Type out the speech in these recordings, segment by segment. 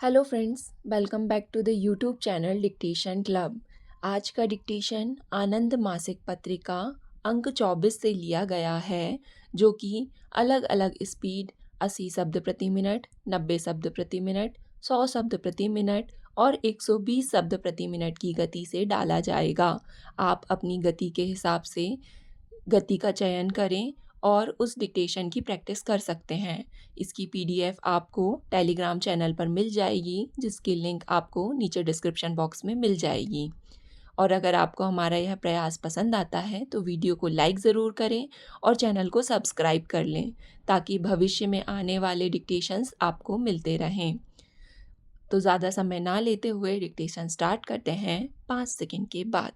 Hello friends, welcome back to the YouTube channel dictation club. आज का dictation आनंद मासिक पत्रिका अंक 24 से लिया गया है, जो कि अलग अलग स्पीड 80 शब्द प्रति मिनट, 90 शब्द प्रति मिनट, 100 शब्द प्रति मिनट और 120 शब्द प्रति मिनट की गति से डाला जाएगा। आप अपनी गति के हिसाब से गति का चयन करें और उस डिक्टेशन की प्रैक्टिस कर सकते हैं। इसकी पीडीएफ आपको टेलीग्राम चैनल पर मिल जाएगी, जिसकी लिंक आपको नीचे डिस्क्रिप्शन बॉक्स में मिल जाएगी। और अगर आपको हमारा यह प्रयास पसंद आता है तो वीडियो को लाइक ज़रूर करें और चैनल को सब्सक्राइब कर लें, ताकि भविष्य में आने वाले डिक्टेशंस आपको मिलते रहें। तो ज़्यादा समय ना लेते हुए डिक्टेशन स्टार्ट करते हैं 5 सेकंड के बाद।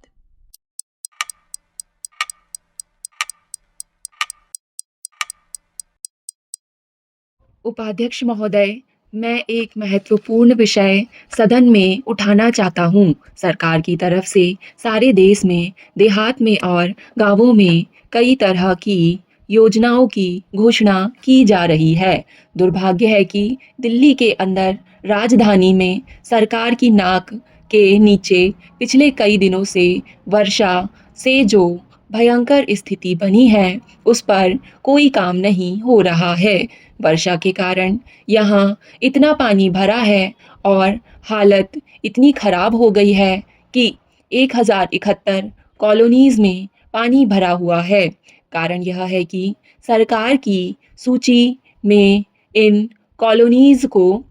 उपाध्यक्ष महोदय, मैं एक महत्वपूर्ण विषय सदन में उठाना चाहता हूँ। सरकार की तरफ से सारे देश में, देहात में और गांवों में कई तरह की योजनाओं की घोषणा की जा रही है। दुर्भाग्य है कि दिल्ली के अंदर राजधानी में सरकार की नाक के नीचे पिछले कई दिनों से वर्षा से जो भयंकर स्थिति बनी है, उस पर कोई काम नहीं हो रहा है। वर्षा के कारण यहाँ इतना पानी भरा है और हालत इतनी खराब हो गई है कि 1071 कॉलोनीज में पानी भरा हुआ है। कारण यह है कि सरकार की सूची में इन कॉलोनीज को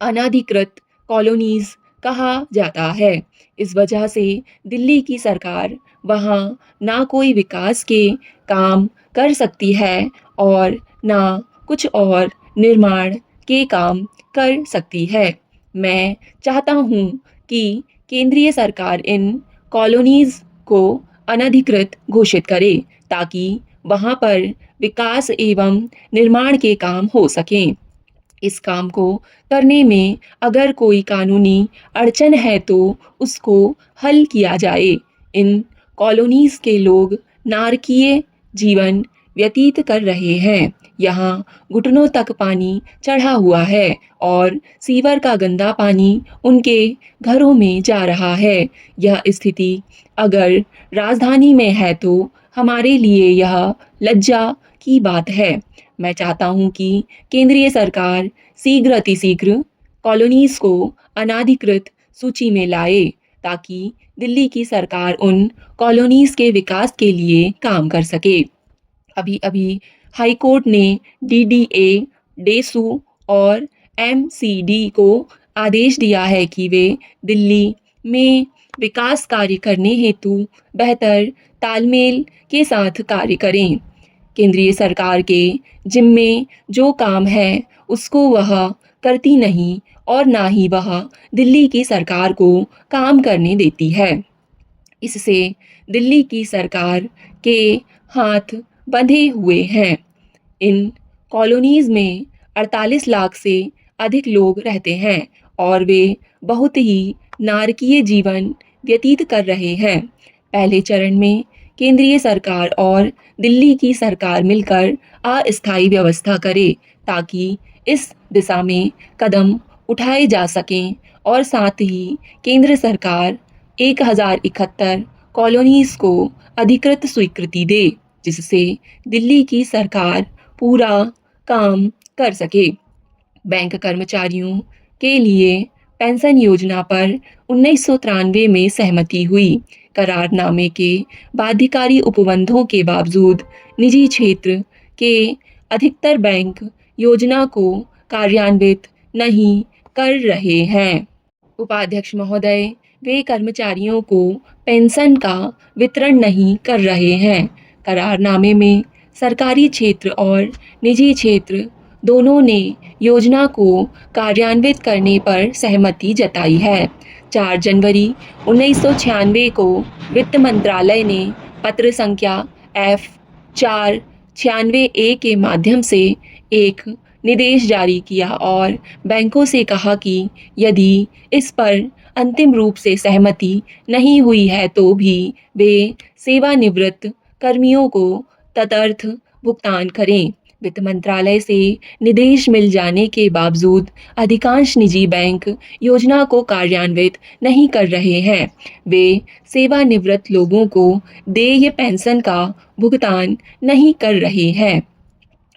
अनधिकृत कॉलोनीज कहा जाता है। इस वजह से दिल्ली की सरकार वहाँ ना कोई विकास के काम कर सकती है और ना कुछ और निर्माण के काम कर सकती है। मैं चाहता हूँ कि केंद्रीय सरकार इन कॉलोनीज को अनधिकृत घोषित करे, ताकि वहाँ पर विकास एवं निर्माण के काम हो सकें। इस काम को करने में अगर कोई कानूनी अड़चन है तो उसको हल किया जाए। इन कॉलोनीज के लोग नारकीय जीवन व्यतीत कर रहे हैं। यहाँ घुटनों तक पानी चढ़ा हुआ है और सीवर का गंदा पानी उनके घरों में जा रहा है। यह स्थिति अगर राजधानी में है तो हमारे लिए यह लज्जा की बात है। मैं चाहता हूँ कि केंद्रीय सरकार शीघ्र अतिशीघ्र कॉलोनीज को अनाधिकृत सूची में लाए, ताकि दिल्ली की सरकार उन कॉलोनीज के विकास के लिए काम कर सके। अभी अभी हाई कोर्ट ने डीडीए, डेसू और एमसीडी को आदेश दिया है कि वे दिल्ली में विकास कार्य करने हेतु बेहतर तालमेल के साथ कार्य करें। केंद्रीय सरकार के जिम्मे जो काम है उसको वह करती नहीं और ना ही वह दिल्ली की सरकार को काम करने देती है। इससे दिल्ली की सरकार के हाथ बंधे हुए हैं। इन कॉलोनीज में 48 लाख से अधिक लोग रहते हैं और वे बहुत ही नारकीय जीवन व्यतीत कर रहे हैं। पहले चरण में केंद्रीय सरकार और दिल्ली की सरकार मिलकर अस्थायी व्यवस्था करे, ताकि इस दिशा में कदम उठाए जा सकें और साथ ही केंद्र सरकार 1071 कॉलोनीज को अधिकृत स्वीकृति दे, जिससे दिल्ली की सरकार पूरा काम कर सके। बैंक कर्मचारियों के लिए पेंशन योजना पर 1993 में सहमति हुई। करारनामे के बाध्यकारी उपबंधों के बावजूद निजी क्षेत्र के अधिकतर बैंक योजना को कार्यान्वित नहीं कर रहे हैं। उपाध्यक्ष महोदय, वे कर्मचारियों को पेंशन का वितरण नहीं कर रहे हैं। करारनामे में सरकारी क्षेत्र और निजी क्षेत्र दोनों ने योजना को कार्यान्वित करने पर सहमति जताई है। 4 जनवरी 1996 को वित्त मंत्रालय ने पत्र संख्या F496A के माध्यम से एक निर्देश जारी किया और बैंकों से कहा कि यदि इस पर अंतिम रूप से सहमति नहीं हुई है तो भी वे सेवानिवृत्त कर्मियों को तदर्थ भुगतान करें। वित्त मंत्रालय से निर्देश मिल जाने के बावजूद अधिकांश निजी बैंक योजना को कार्यान्वित नहीं कर रहे हैं। वे सेवानिवृत्त लोगों को देय पेंशन का भुगतान नहीं कर रहे हैं।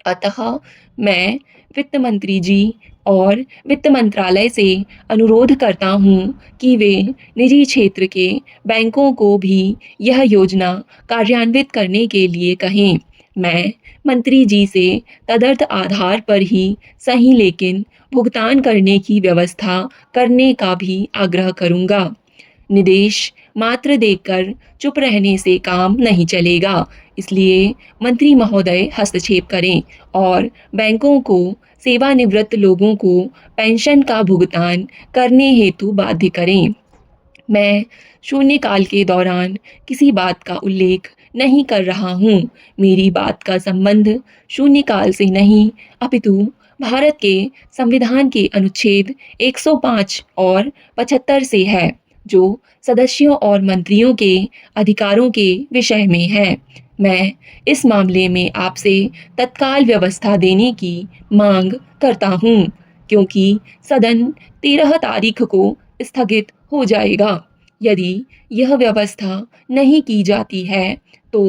अतः मैं वित्त मंत्री जी और वित्त मंत्रालय से अनुरोध करता हूँ कि वे निजी क्षेत्र के बैंकों को भी यह योजना कार्यान्वित करने के लिए कहें। मैं मंत्री जी से तदर्थ आधार पर ही सही लेकिन भुगतान करने की व्यवस्था करने का भी आग्रह करूँगा। निर्देश मात्र देकर चुप रहने से काम नहीं चलेगा, इसलिए मंत्री महोदय हस्तक्षेप करें और बैंकों को सेवानिवृत्त लोगों को पेंशन का भुगतान करने हेतु बाध्य करें। मैं शून्यकाल के दौरान किसी बात का उल्लेख नहीं कर रहा हूँ। मेरी बात का संबंध शून्यकाल से नहीं अपितु भारत के संविधान के अनुच्छेद 105 और 75 से है, जो सदस्यों और मंत्रियों के अधिकारों के विषय में है। मैं इस मामले में आपसे तत्काल व्यवस्था देने की मांग करता हूँ, क्योंकि सदन 13 तारीख को स्थगित हो जाएगा। यदि यह व्यवस्था नहीं की जाती है तो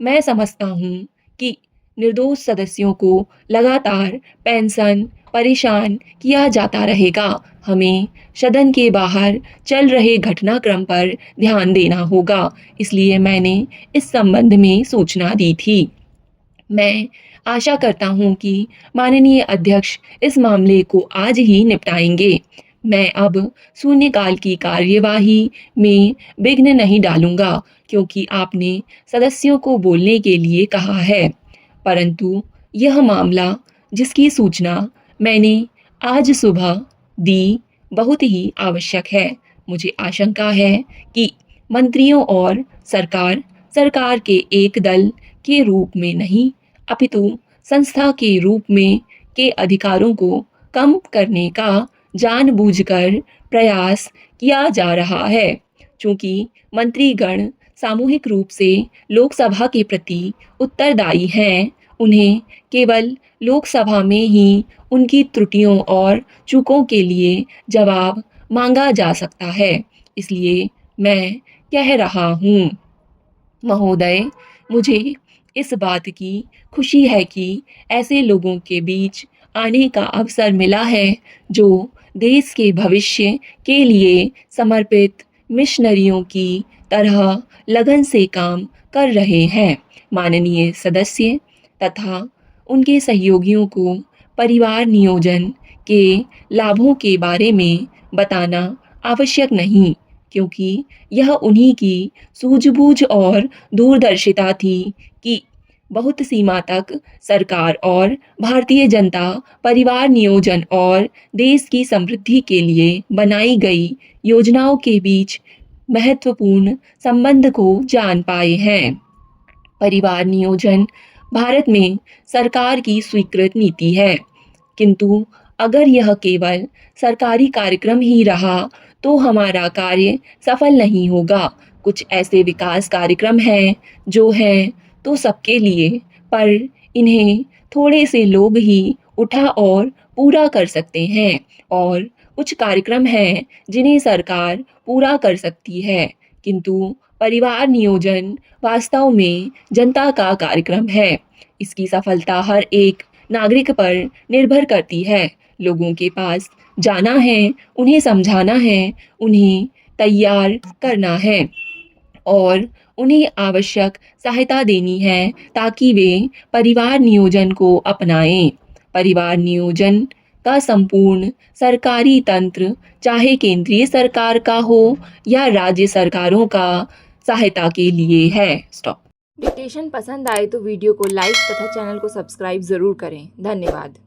मैं समझता हूँ कि निर्दोष सदस्यों को लगातार पेंशन परेशान किया जाता रहेगा। हमें सदन के बाहर चल रहे घटनाक्रम पर ध्यान देना होगा, इसलिए मैंने इस संबंध में सूचना दी थी। मैं आशा करता हूँ कि माननीय अध्यक्ष इस मामले को आज ही निपटाएंगे। मैं अब शून्यकाल की कार्यवाही में विघ्न नहीं डालूंगा, क्योंकि आपने सदस्यों को बोलने के लिए कहा है, परंतु यह मामला जिसकी सूचना मैंने आज सुबह दी बहुत ही आवश्यक है। मुझे आशंका है कि मंत्रियों और सरकार के एक दल के रूप में नहीं अपितु संस्था के रूप में के अधिकारों को कम करने का जानबूझकर प्रयास किया जा रहा है। चूंकि मंत्रीगण सामूहिक रूप से लोकसभा के प्रति उत्तरदायी हैं, उन्हें केवल लोकसभा में ही उनकी त्रुटियों और चूकों के लिए जवाब मांगा जा सकता है। इसलिए मैं कह रहा हूँ महोदय, मुझे इस बात की खुशी है कि ऐसे लोगों के बीच आने का अवसर मिला है जो देश के भविष्य के लिए समर्पित मिशनरियों की तरह लगन से काम कर रहे हैं। माननीय सदस्य तथा उनके सहयोगियों को परिवार नियोजन के लाभों के बारे में बताना आवश्यक नहीं, क्योंकि यह उन्हीं की सूझबूझ और दूरदर्शिता थी कि बहुत सीमा तक सरकार और भारतीय जनता परिवार नियोजन और देश की समृद्धि के लिए बनाई गई योजनाओं के बीच महत्वपूर्ण संबंध को जान पाए हैं। परिवार नियोजन भारत में सरकार की स्वीकृत नीति है, किंतु अगर यह केवल सरकारी कार्यक्रम ही रहा तो हमारा कार्य सफल नहीं होगा। कुछ ऐसे विकास कार्यक्रम हैं जो हैं तो सबके लिए, पर इन्हें थोड़े से लोग ही उठा और पूरा कर सकते हैं, और कुछ कार्यक्रम हैं जिन्हें सरकार पूरा कर सकती है, किंतु परिवार नियोजन वास्तव में जनता का कार्यक्रम है। इसकी सफलता हर एक नागरिक पर निर्भर करती है। लोगों के पास जाना है, उन्हें समझाना है, उन्हें तैयार करना है और उन्हें आवश्यक सहायता देनी है ताकि वे परिवार नियोजन को अपनाएं। परिवार नियोजन का संपूर्ण सरकारी तंत्र, चाहे केंद्रीय सरकार का हो या राज्य सरकारों का, सहायता के लिए है। स्टॉप। डिक्टेशन पसंद आए तो वीडियो को लाइक तथा चैनल को सब्सक्राइब ज़रूर करें। धन्यवाद।